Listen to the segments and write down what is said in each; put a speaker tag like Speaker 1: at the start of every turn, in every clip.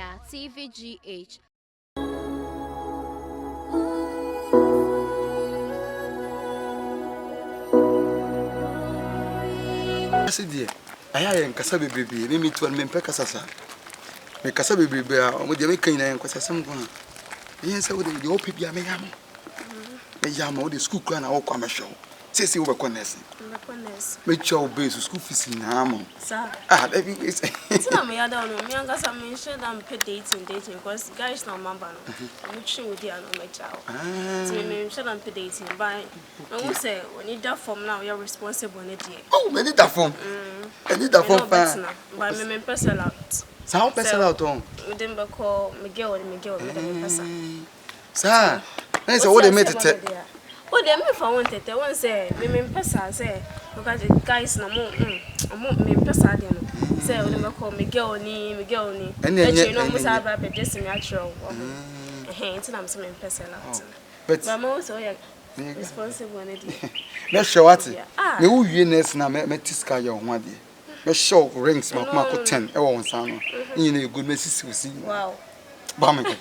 Speaker 1: via TVGH.
Speaker 2: Dear, I am Casabi baby, me to an Mempecasa. Make Casabi baby, with the making and Casasam. Yes, I would the old people, Mayam. Mayam, the school clan, all come a show. Says you were connected. Make your base school fees in Hamon.
Speaker 3: Sir,
Speaker 2: Every way.
Speaker 3: tell me, I don't know. Me and Gas, I mentioned I'm dating because guys now, Mamba. I'm sure with you and my child. Me should I'm dating. But I will say, when you that form now, you're responsible.
Speaker 2: Oh, many that form. I need that form.
Speaker 3: But me person out.
Speaker 2: Sound person out on.
Speaker 3: We didn't call Miguel and Miguel.
Speaker 2: Sir, that's what they made it.
Speaker 3: What they mean for wanted, they won't say, me person say, because the guys no more, me person, say, when they call Miguel, and then you know, Miss Abba, just natural. Hey, it's not some person out. But I'm also responsible.
Speaker 2: Let's show what it. You yearness now, met Tisca your 1 day. Let's show rings, Marco 10, everyone sound. You know, good message to see. Wow. Bombing.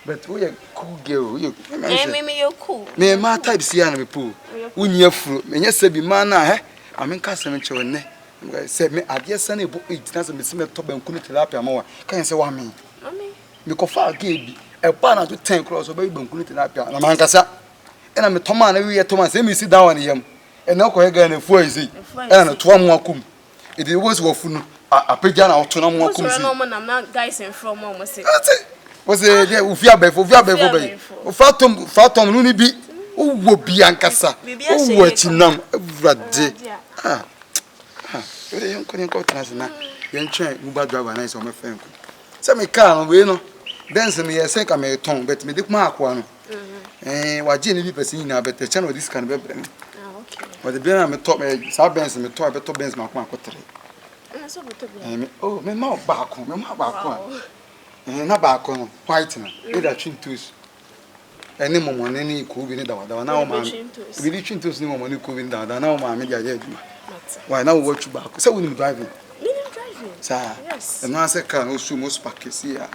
Speaker 2: But we are cool girl. You
Speaker 3: you're cool.
Speaker 2: Me my type siana pool. We near fruit. Me yes be man I mean customer chone. Say me adia sane book it na me me top and kunu tilapia mo. Can say wa me. Me ko fa gebi. E pa na to 10 cross oba be kunu tilapia na man kasa. E na me toma na we toma say me sit down yam. E na ko he ga na fu azi. E na to am akum. E dey was wo funu. Apagya na to na mo akum si.
Speaker 3: No man na guys in from mo say.
Speaker 2: Was there ufia befo be fatom no ni bi wo bi ankasa wo atinam awurade we yon konin ko transna yen twen uba driver na so me fen ko se me car no we no dance me yesen ka me ton bet me dik ma akwa no waje ni bi person na bet channel this can be bre me
Speaker 3: okay
Speaker 2: but the bien me top me sa benz me top be top benz ma kwa akotre
Speaker 3: so be to
Speaker 2: oh me ma ba ko na ba ko no white na e da chintos ene momo ne ni ko bi ni da wada na o ma bi ni chintos ni momo ni ko bi ni da wada na o ma me dia dia aduma why na wo chu ba ko say we ni driving sa yes no ase car no su mo spark si ya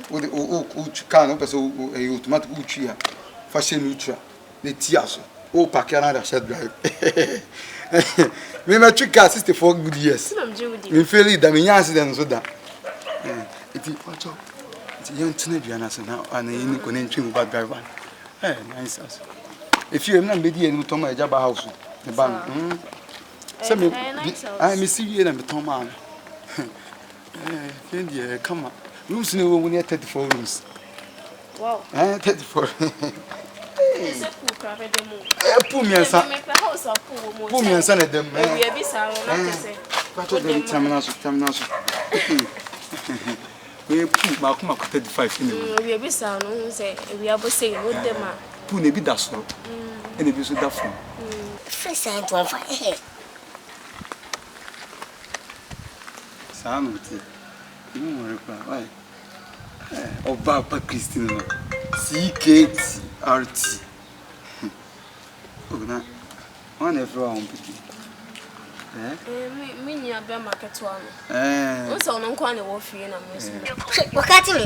Speaker 2: wo de o chu car no person o automatic o chu ya fashion neutral the tiaso o park ya na da shed drive me ma chu car 64 good years me feel it da me nya accident so da iti pacho iti yon tine duana so na ana yin ko ne ntwe ba driver nice as if you na be die ni to ma eja ba house the ban say me I me see you na me to ma fendi come on rooms ni wo ni 34 rooms
Speaker 3: wow
Speaker 2: 34
Speaker 3: is a pool craft dem
Speaker 2: pool mi ansa
Speaker 3: me pe house of
Speaker 2: pool mi ansa na dem
Speaker 3: we be sa na say
Speaker 2: pacho dem terminal so we put ma kuma 35 in
Speaker 3: we be sa no say we abo say no dem a
Speaker 2: put na bi da so e na bi so da from
Speaker 4: first time to fa
Speaker 2: sa no ti mo re pa why oba pa Christy no CKTRT ogna one everyone piki
Speaker 3: me nya be market one o so no kwa ne wo fie na mo so
Speaker 4: wakati me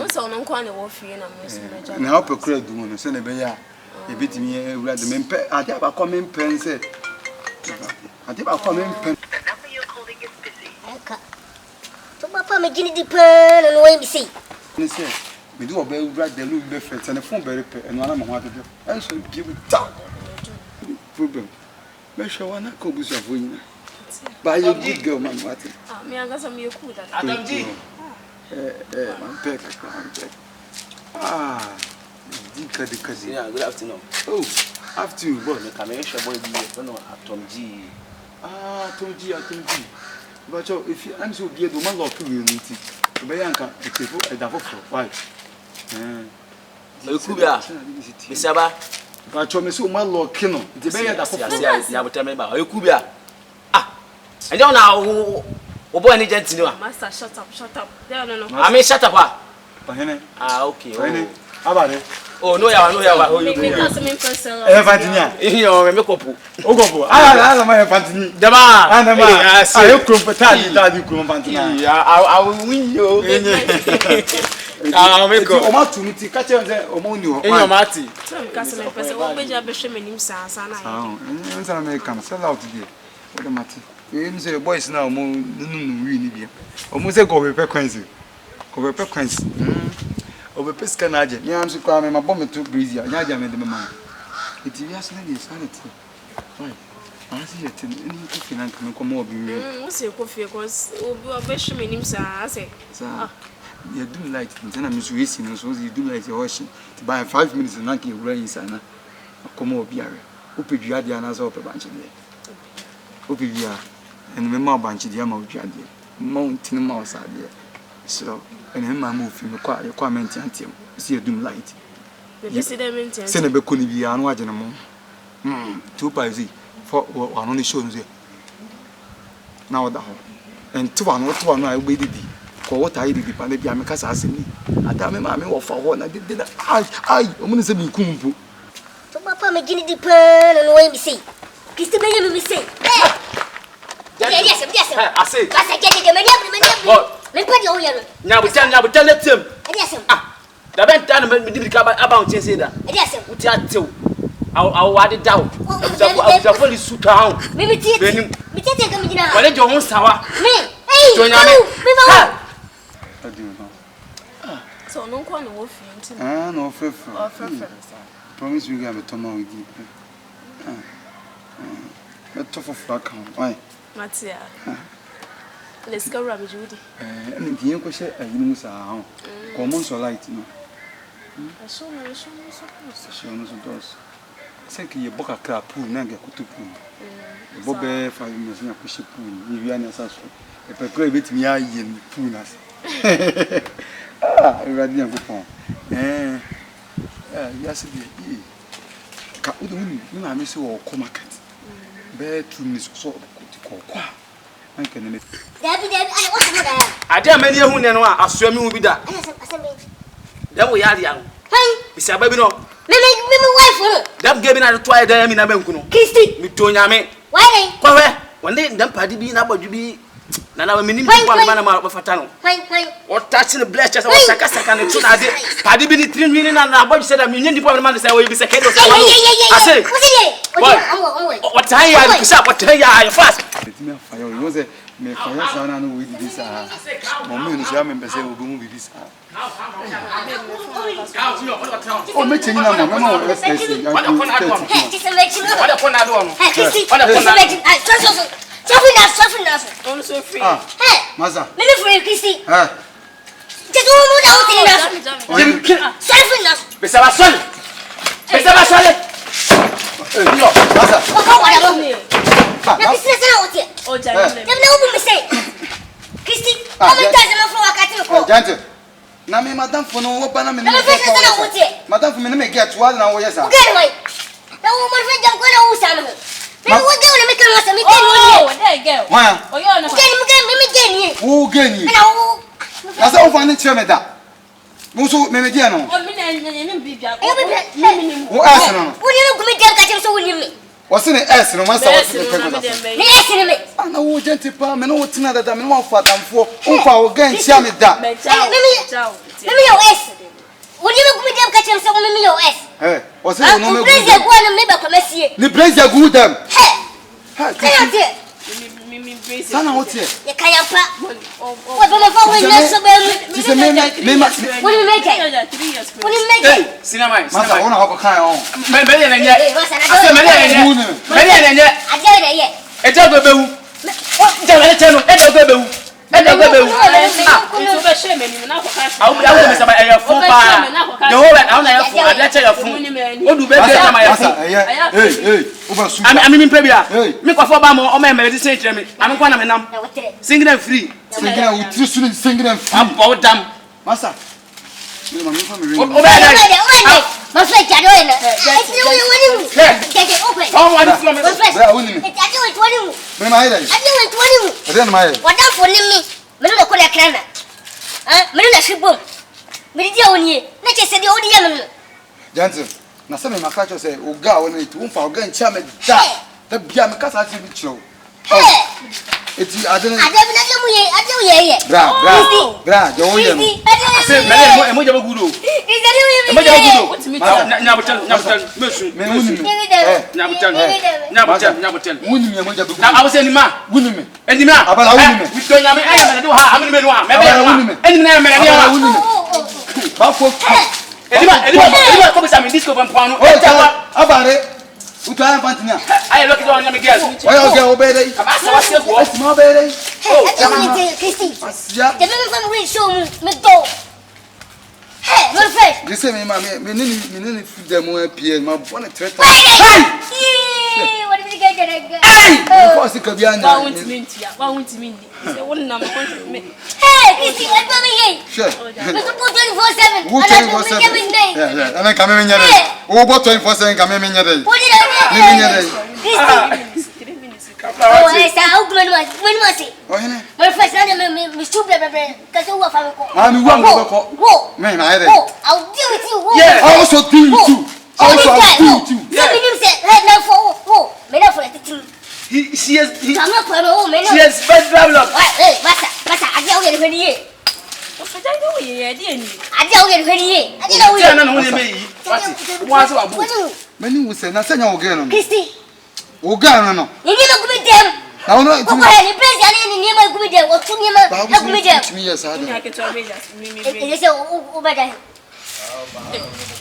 Speaker 3: o so no kwa ne wo fie na mo so meja
Speaker 2: na ope kura du mo no se na be ya e bitimi ewura de mempe ade abakọ mempe nse ade abakọ mempe
Speaker 4: to papa me gini di pen no we be see
Speaker 2: ni se me do oba ewura de lu be fe telephone be repe eno ana mo ho adodo enso bi bu ta problem me show wana ko bu so fo yin ba you good girl man what
Speaker 3: me anga so me ku da
Speaker 2: Adamji man pek di kazi
Speaker 5: yeah good afternoon
Speaker 2: oh afternoon boy
Speaker 5: me come here boy bi no Atomji Atomji but
Speaker 2: if you am so be do man lock you unity to be yanka etefo edafo why
Speaker 5: ekubia bisaba
Speaker 2: but me so man lock no de be edafo
Speaker 5: ya botame ba ekubia and then now o boy ni gent ni wa
Speaker 3: master shut up there no
Speaker 5: I mean shut up
Speaker 2: Ohene
Speaker 5: okay
Speaker 2: Ohene abare
Speaker 5: Oh no ya.
Speaker 3: Me cause me person.
Speaker 2: Fantinia.
Speaker 5: Iyo me kopo.
Speaker 2: Ogopo. Ah, my Fantini.
Speaker 5: Dama.
Speaker 2: I comfortable you Fantinia.
Speaker 5: Yeah, I will win you. Ah, me ko.
Speaker 2: O ma tunu ti ka che nze o mo ni o.
Speaker 5: Iyo mati.
Speaker 3: So me cause me person. Wo beja be hwe menim sa na.
Speaker 2: Ah, nza me kam sell out there. What the mati. You say boys now mo nunu wi ni bia. O mo say go be frequency. Go be frequency. Obepe ska na aje. Me am so kwa me mabom me to breezy. Anya aje me de me man. It is yes na dey sanity. Why? I see it in to finan come come obi we.
Speaker 3: Wo say ko fie cause obi obehwe menim sa say.
Speaker 2: Sa. You do light things na me so esi no so you do light your washing. To buy 5 minutes na ke wura yin sana. Come obi are. Opedua dia na so opebanche dia. Opedua. En me ma banche dia ma odua dia. Mountain mouse dia. So and him move him kwa MTN team see doom light
Speaker 3: you see them MTN
Speaker 2: say na be ko ni bia anu agye na mo 2 5 for one show nze na oda ho and to one I be didi ko what I didi pa na bia me kasa asemi ada me ma me wo fa ho na didi na ai o mo ne se bi kumpu
Speaker 4: to papa me gini di pan no way me say Christy me say yes
Speaker 5: I say
Speaker 4: kasa get the me me pedi o yelo
Speaker 5: nya buta letem
Speaker 4: ediasem
Speaker 5: da ben tan me di ka about say da
Speaker 4: ediasem
Speaker 5: uti atew aw wade daw abuta foli suka hawo
Speaker 4: me tieti ka me gina
Speaker 5: wale jo ho sawa
Speaker 4: me to
Speaker 5: nya me
Speaker 4: ba
Speaker 3: so no kwa no wo fi nti
Speaker 2: no fefu promise you gave me to ma with you me to for frack why
Speaker 3: Matia. Let's go Rabbi Judy.
Speaker 2: And the yanko say a unu sa common so light no.
Speaker 3: I saw no
Speaker 2: dos. Say ki ye boka kra pool na ga kutu pool. Bobe 5 minutes na push pool. Ni wi ana sa so. E pe kra betimi aye pool na. Ah, e radi yanko pon. Yes be. Ka udu ni na me se wo ko market. Be 2 minutes so ko kwa. Anke ne.
Speaker 4: Dabi I want to know.
Speaker 5: Ade mani ehu ne no a asoami hu bi da. Da wo yari an.
Speaker 4: Hey.
Speaker 5: Bisa ba bi no.
Speaker 4: Me wife no.
Speaker 5: Da ge bi na to aye da mi na banku no.
Speaker 4: Christy.
Speaker 5: Mi to nyame.
Speaker 4: Why?
Speaker 5: Kwa we. Wonde ndam padi bi na badwu bi na na menim bi kwa ma na ma fata no.
Speaker 4: Fine.
Speaker 5: O touch the bless just o saka ne tu na de. Padi bi ni trim ni na badwu se da mi nyindi po ma na say o bi se kedo se. I say. What time ya ku sha what time ya fast.
Speaker 2: Me fire you say me fire sa na no we di this mo me no so am be say obi mu bi this o me chenyi na mo me no respect you
Speaker 5: what the phone na do no
Speaker 3: on so free.
Speaker 4: Hey,
Speaker 2: Maza.
Speaker 4: me free Christy. Just mo da o tin na. Selfie na.
Speaker 5: Bisa ba sole.
Speaker 2: Yo, Maza.
Speaker 4: Na business na o tin.
Speaker 3: O jare
Speaker 4: Dem na o me say. Christy, how many times am I for wakati ko?
Speaker 2: Jante. Na me madam for no wo ba na me.
Speaker 4: Na business na o tin.
Speaker 2: Madam for me me get wa na wo yesa.
Speaker 4: Okay, wait. Na wo mo fe jam ko na o sa no. Me wo ge na me kan wa sa me get no.
Speaker 3: Oh, there girl.
Speaker 2: Wa.
Speaker 3: Oh, you no.
Speaker 4: Me get ni.
Speaker 2: Wo ge ni.
Speaker 4: Na wo.
Speaker 2: Na sa o fa ni chere me da. Mo so me dia no.
Speaker 3: Oh, me na bibia.
Speaker 2: Wo ask no.
Speaker 4: Wo ni no gumi dem ka chem so wo ni me.
Speaker 2: What's in the S no man say what's in the
Speaker 4: Me yes ni me.
Speaker 2: Ana wo gente pa me no wo tina da me no fa damfo. O fa wo gan chia me da.
Speaker 4: Me yo S. Wo ni no gumi dem ka chem so wo me yo S.
Speaker 2: What's in no me go.
Speaker 4: Praise go na me ba komesie.
Speaker 2: Ni praise ya good them.
Speaker 4: Hey.
Speaker 3: Me praise.
Speaker 2: Sana what here?
Speaker 4: Ye kayampa. Wo ba ma fa wo ni so be me.
Speaker 2: Say me
Speaker 4: Wo ni me ke.
Speaker 3: 3 years.
Speaker 4: Wo ni me ke.
Speaker 5: Cinema.
Speaker 2: Masa wona hako kan on.
Speaker 5: Me na nye. Ase me na nye.
Speaker 4: Aje na ye.
Speaker 5: E ja go bewu. Ja na che no. E ja go bewu.
Speaker 3: Itu be shame ni na ko ka.
Speaker 5: Awu me sama e fun pa. De ho be awu na ye fun. Ade che ye fun. Odu be be sama ye fun.
Speaker 2: Hey, uba su.
Speaker 5: Ami mi pebia. Mi kwa fo ba mo o me me di say kire mi. Ami kwa na me nam. Singing free.
Speaker 2: Singing we tru su singing free.
Speaker 5: Am dam.
Speaker 2: Masa. Me ma mi fa me ring.
Speaker 5: O be na.
Speaker 4: Ma fe jado ina. Woni. Get open.
Speaker 5: Oh, what is from me?
Speaker 2: Bra woni mi.
Speaker 4: Aje woni.
Speaker 2: Me ma ida.
Speaker 4: Aje woni.
Speaker 2: Ade na ma ida.
Speaker 4: Wada fo ni mi. Me no ko le krana. Me no shibom. Me di woni. Na che se di odi ya me.
Speaker 2: Gentle. Na se me makacho say oga won it won fa oga ncha me da. Da bia me kasa ti bi chiro. Eti adene.
Speaker 4: Ade bi na je mu ye, ade wo ye.
Speaker 2: Bra, jo wo ye no.
Speaker 5: Say me mo jaba gudo. Me jaba gudo. Nyabutel, mesu.
Speaker 2: Me wuni me.
Speaker 5: Nyabutel.
Speaker 2: Wuni me mo jaba gudo.
Speaker 5: Na awose ni ma.
Speaker 2: Wuni me.
Speaker 5: Eni ma.
Speaker 2: Abala wuni me.
Speaker 5: We do nyame aya me do ha, amene me do ha. Me be
Speaker 2: me.
Speaker 5: Eni na me na ya.
Speaker 2: Wuni me. Ba fo.
Speaker 5: Eni ko be sa me disco ban pano.
Speaker 2: Abare. Utaya pantinya.
Speaker 5: Aye look on nyame girl.
Speaker 2: Oya oge obede.
Speaker 5: Abasa wase go.
Speaker 2: Asima obede.
Speaker 4: Christy.
Speaker 2: Asia.
Speaker 4: The baby from we show me go. Hey, my friend.
Speaker 2: You say me ma me nini feed them one PM ma bona treta.
Speaker 4: Hey! What did you get there?
Speaker 2: Hey! Ko si kabia nya.
Speaker 3: Wa won't mean to ya. Wa won't mean. Say won na me want me.
Speaker 4: Hey, Christy, what do we get?
Speaker 2: Sure.
Speaker 4: We could put 24/7.
Speaker 2: Who 24/7? Yeah. Ana ka me nya dey. Wo bo 24/7 ka me nya dey.
Speaker 4: What did I get?
Speaker 2: Me nya dey.
Speaker 4: Christy.
Speaker 3: 3 minutes.
Speaker 4: Oh, I say how good was. When was it?
Speaker 2: Oh hene.
Speaker 4: My first time me stupid because you were family.
Speaker 2: Ah me wa me ko.
Speaker 4: Whoa.
Speaker 2: Me na dey.
Speaker 4: Whoa, I'll deal with you. Whoa.
Speaker 5: Yeah.
Speaker 2: I also do you too. I also do you too.
Speaker 4: So me nim say head now for whoa. Me now for the team.
Speaker 5: She has
Speaker 4: I'm not for no me.
Speaker 5: she has best develop.
Speaker 4: Hey, masa, I dey get ready here.
Speaker 3: O fe dai do ye di eni.
Speaker 4: I dey get ready here. I dey know
Speaker 5: Tia na
Speaker 4: you.
Speaker 5: no ne meyi. What? Wa so abu.
Speaker 2: Mani wo say na senya wo ge no.
Speaker 4: Christy.
Speaker 2: Oga no.
Speaker 4: You need to go with them.
Speaker 2: Na wono
Speaker 4: Go ahead, you praise and you need to go with them. What you need to go with them.
Speaker 2: Me yes
Speaker 3: Ni
Speaker 2: ada.
Speaker 3: ake to meja me.
Speaker 4: You say over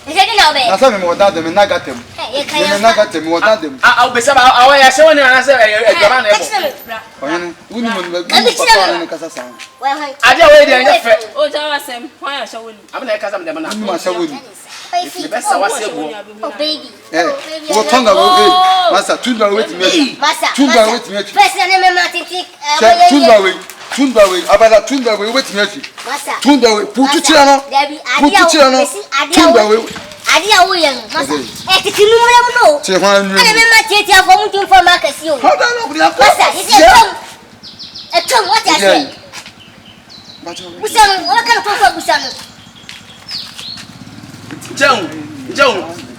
Speaker 4: You say no be.
Speaker 2: Na say me mo da dem na gatem.
Speaker 4: Hey,
Speaker 2: Me na gatem wo da dem.
Speaker 5: Ah, be say awa ya se woni na say e jama na ebo.
Speaker 2: Oh hene. Wuni mo me papa ne kasa sa.
Speaker 4: Well, hi.
Speaker 5: Ade we dey anya fe.
Speaker 3: O ja wa sem. Hwan ya sha woni.
Speaker 5: Am na e kasa me dem na.
Speaker 2: Wuni ma sha wuni.
Speaker 5: Me be sa wase go.
Speaker 4: Oh, baby.
Speaker 2: Wo tonga wo masa tunga wait me.
Speaker 4: Masa.
Speaker 2: Tunga wait me.
Speaker 4: First name me Martin.
Speaker 2: Tunga we abala tunga we wait me.
Speaker 4: Masa.
Speaker 2: Tunga we putu chira no. Putu chira no. Tunga we.
Speaker 4: Adia wo yen. Masa. Titi nu mo no.
Speaker 2: Che hwan nu.
Speaker 4: Ana me ma tete afọ mu tun for market yo.
Speaker 2: How da no bri akọ.
Speaker 4: Masa, you say come. What you say? Busano, what kind of for busano?
Speaker 5: Joan,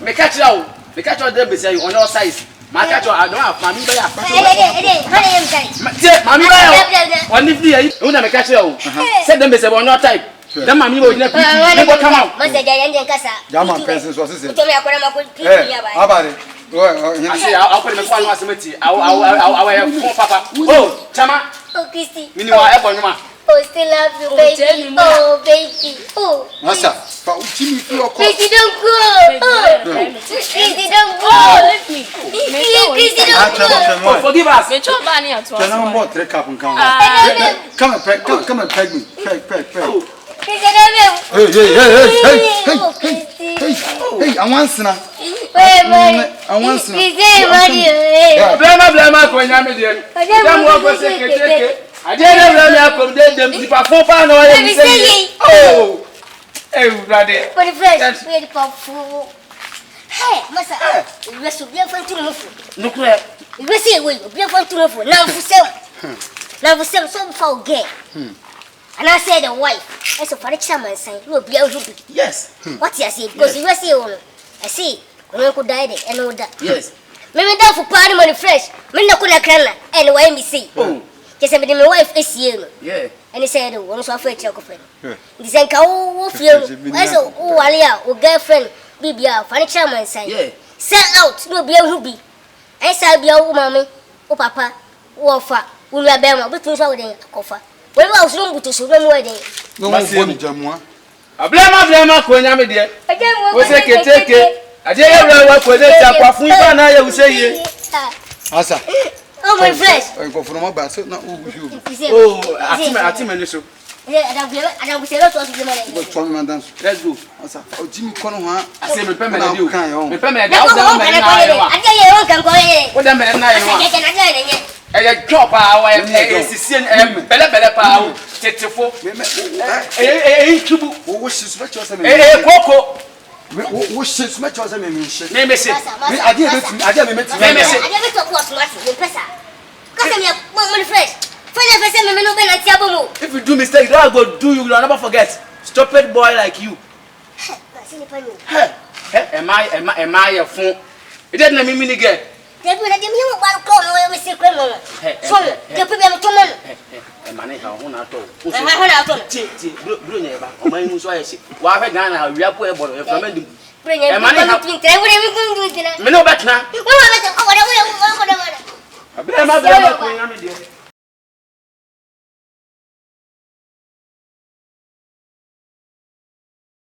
Speaker 5: me catch you. Me catch you dem be say on your size. Ma catch you, I don't have mami ba ya.
Speaker 4: Honey, am say.
Speaker 5: Mami ba ya. Oni fi yi. Una me catch you. Say dem be say on your type. Dem mami ba ojina pipi. They go come out.
Speaker 4: Masa ja yan kasa.
Speaker 2: Jama person so say.
Speaker 4: To me akora ma ko pipi ya ba.
Speaker 2: Abare.
Speaker 5: I say I'll put me kwa no asemeti. I will papa. Oh, chama.
Speaker 4: Oh, Christy.
Speaker 5: Mini wa e bo nyuma.
Speaker 4: Oh, still love you, baby. Oh, baby. Oh.
Speaker 2: Masa, fa uchimi fi oko.
Speaker 4: Christy, don't go. Christy, don't go.
Speaker 3: Let me.
Speaker 4: Christy, don't go.
Speaker 5: Forgive us.
Speaker 3: Me chop ba ni ato.
Speaker 2: Can I more three cup and come? Come and peg me. Peg.
Speaker 4: Christy, don't go.
Speaker 2: Hey, I want sna. I want sna.
Speaker 4: Christy, Mario.
Speaker 5: Blama ko nyame de. Dem wo go se keke. I didn't know them to perform for no one. Oh, hey, brother.
Speaker 4: For the first, where the pop fool. Hey, Massa, you must be a fun to move.
Speaker 5: No, clear.
Speaker 4: You will see, we be a fun to move. Now for sale. Now for sale, some foul gay. And I said, the wife, as a for example, saying, you will be able to.
Speaker 5: Yes.
Speaker 4: What you say? Because you will see, I see, when uncle died and all that.
Speaker 5: Yes.
Speaker 4: Maybe down for party money fresh. Men not gonna cry and why me see.
Speaker 5: Oh.
Speaker 4: Just said my wife is here.
Speaker 5: Yeah.
Speaker 4: And he said, "One so afraid to girlfriend." He said, "How feel? I said, oh, Alia, oh girlfriend, baby, furniture man say.
Speaker 5: Yeah.
Speaker 4: Sell out, no be a be. I said, be a mommy, oh papa, oh fa, we will be a bit of a coffee. When I was long to so no wedding.
Speaker 2: No one boni jamwa.
Speaker 5: A blama ko nyame de. We say keteke. I dey everywhere for dey tapa fun ifa na ya we say ye.
Speaker 2: Asa.
Speaker 4: Oh my flesh.
Speaker 2: Go for my back, so na who.
Speaker 5: Oh, ati me so.
Speaker 4: I don't say lot of the money.
Speaker 2: Go try me dance.
Speaker 5: Let's go.
Speaker 2: Asa. O Jimmy kono ha.
Speaker 5: I say me pay me dey o. Me pay me dey.
Speaker 4: I tell you, I can go in.
Speaker 5: What them na ye wa.
Speaker 4: I can
Speaker 5: E drop our sisien bele pa o tetefo. Intubu.
Speaker 2: Wo shisu me chose me.
Speaker 5: Koko.
Speaker 2: Wo shisu me chose me nshi.
Speaker 5: Me say.
Speaker 2: Me ade me meti.
Speaker 5: Me say.
Speaker 4: I never talk what smart, you pesa. Cause me money fresh. Find a person me no be na tiabomo.
Speaker 5: If you do mistake, don't go do you will never forget. Stupid boy like you.
Speaker 4: Hey.
Speaker 5: Hey. Am I a fool? It doesn't mean me again.
Speaker 4: They will let me one call me say criminal. So, the people to men.
Speaker 5: And money how one at all.
Speaker 4: I
Speaker 5: My news I see. Why have Ghana? We are poor about it.
Speaker 4: bring a money to drink. I would have been doing it.
Speaker 5: Me no better now.
Speaker 4: What?
Speaker 5: I